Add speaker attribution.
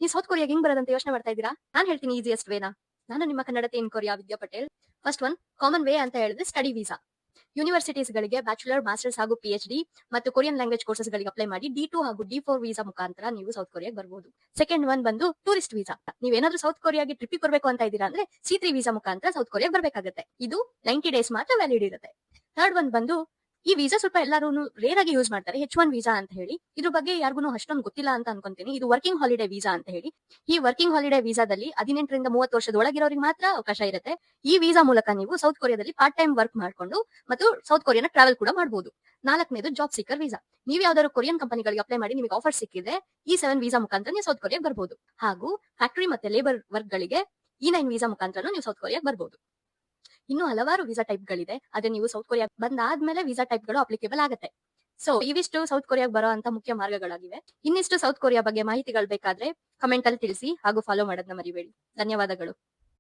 Speaker 1: ನೀವು ಸೌತ್ ಕೊರಿಯಾಗೆ ಹೆಂಗ್ ಬರೋದಂತ ಯೋಚನೆ ಮಾಡ್ತಾ ಇದ್ದೀರಾ? ನಾನು ಹೇಳ್ತೀನಿ ಈಸಿಯೆಸ್ಟ್ ವೇನಾ. ನಾನು ನಿಮ್ಮ ಕನ್ನಡತಿ in Korea Vidya Patel. First one common way ಅಂತ ಹೇಳಿದ್ರೆ ಸ್ಟಡಿ ವೀಸಾ. ಯೂನಿವರ್ಸಿಟೀಸ್ಗಳಿಗೆ ಬ್ಯಾಚುಲರ್, ಮಾಸ್ಟರ್ಸ್ ಹಾಗೂ PhD ಮತ್ತು ಕೊರಿಯನ್ ಲ್ಯಾಂಗ್ವೇಜ್ ಕೋರ್ಸಸ್ಗಳಿಗೆ ಅಪ್ಲೈ ಮಾಡಿ D2 ಹಾಗೂ D4 ವೀಸಾ ಮುಖಾಂತರ ನೀವು ಸೌತ್ ಕೊರಿಯಾಗೆ ಬರ್ಬೋದು. ಸೆಕೆಂಡ್ ಒನ್ ಬಂದು ಟೂರಿಸ್ಟ್ ವೀಸಾ. ನೀವೇನಾದ್ರೂ ಸೌತ್ ಕೊರಿಯಾಗೆ ಟ್ರಿಪ್ ಬರಬೇಕು ಅಂತ ಇದ್ದೀರಾ ಅಂದ್ರೆ C3 ವೀಸಾ ಮುಖಾಂತರ ಸೌತ್ ಕೊರಿಯಾಗೆ ಬರಬೇಕಾಗುತ್ತೆ. ಇದು 90 ಡೇಸ್ ಮಾತ್ರ ವ್ಯಾಲಿಡ್ ಇರುತ್ತೆ. ಥರ್ಡ್ ಒನ್ ಬಂದು ಈ ವೀಸಾ ಸ್ವಲ್ಪ ಎಲ್ಲರೂ ರೇರ್ ಆಗಿ ಯೂಸ್ ಮಾಡ್ತಾರೆ, H1 ವೀಸಾ ಅಂತ ಹೇಳಿ. ಇದ್ರ ಬಗ್ಗೆ ಯಾರಿಗೂ ಅಷ್ಟೊಂದು ಗೊತ್ತಿಲ್ಲ ಅಂತ ಅನ್ಕೊಂತೀನಿ. ಇದು ವರ್ಕಿಂಗ್ ಹಾಲಿಡೇ ವೀಸಾ ಅಂತ ಹೇಳಿ. ಈ ವರ್ಕಿಂಗ್ ಹಾಲಿಡೇ ವೀಸಾದಲ್ಲಿ 18 ರಿಂದ 30 ವರ್ಷದ ಒಳಗಿರೋರಿಗೆ ಮಾತ್ರ ಅವಕಾಶ ಇರುತ್ತೆ. ಈ ವೀಸಾ ಮೂಲಕ ನೀವು ಸೌತ್ ಕೊರಿಯಾದಲ್ಲಿ ಪಾರ್ಟ್ ಟೈಮ್ ವರ್ಕ್ ಮಾಡ್ಕೊಂಡು ಮತ್ತು ಸೌತ್ ಕೊರಿಯಾನ ಟ್ರಾವೆಲ್ ಕೂಡ ಮಾಡಬಹುದು. ನಾಲ್ಕನೇದು ಜಾಬ್ ಸೀಕರ್ ವೀಸಾ. ನೀವು ಯಾವ್ದಾದ್ರು ಕೊರಿಯನ್ ಕಂಪನಿಗಳಿಗೆ ಅಪ್ಲೈ ಮಾಡಿ ನಿಮಗೆ ಆಫರ್ ಸಿಕ್ಕಿದ್ರೆ ಈ 7 ವೀಸಾ ಮುಖಾಂತರ ನೀವು ಸೌತ್ ಕೊರಿಯಾಗೆ ಬರಬಹುದು. ಹಾಗೂ ಫ್ಯಾಕ್ಟರಿ ಮತ್ತೆ ಲೇಬರ್ ವರ್ಕ್ ಗಳಿಗೆ E9 ವೀಸಾ ಮುಖಾಂತರ ನೀವು ಸೌತ್ ಕೊರಿಯಾಗೆ ಬರಬಹುದು. ಇನ್ನು ಹಲವಾರು ವೀಸಾ ಟೈಪ್ ಗಳಿದೆ. ಆದ್ರೆ ನೀವು ಸೌತ್ ಕೊರಿಯಾ ಬಂದಾದ್ಮೇಲೆ ವೀಸಾ ಟೈಪ್ ಗಳು ಅಪ್ಲಿಕೇಬಲ್ ಆಗುತ್ತೆ. ಸೊ ಇವಿಷ್ಟು ಸೌತ್ ಕೊರಿಯಾಗೆ ಬರೋ ಅಂತ ಮುಖ್ಯ ಮಾರ್ಗಗಳಾಗಿವೆ. ಇನ್ನಿಷ್ಟು ಸೌತ್ ಕೊರಿಯಾ ಬಗ್ಗೆ ಮಾಹಿತಿಗಳು ಬೇಕಾದ್ರೆ ಕಮೆಂಟ್ ಅಲ್ಲಿ ತಿಳಿಸಿ ಹಾಗೂ ಫಾಲೋ ಮಾಡೋದನ್ನ ಮರಿಬೇಡಿ. ಧನ್ಯವಾದಗಳು.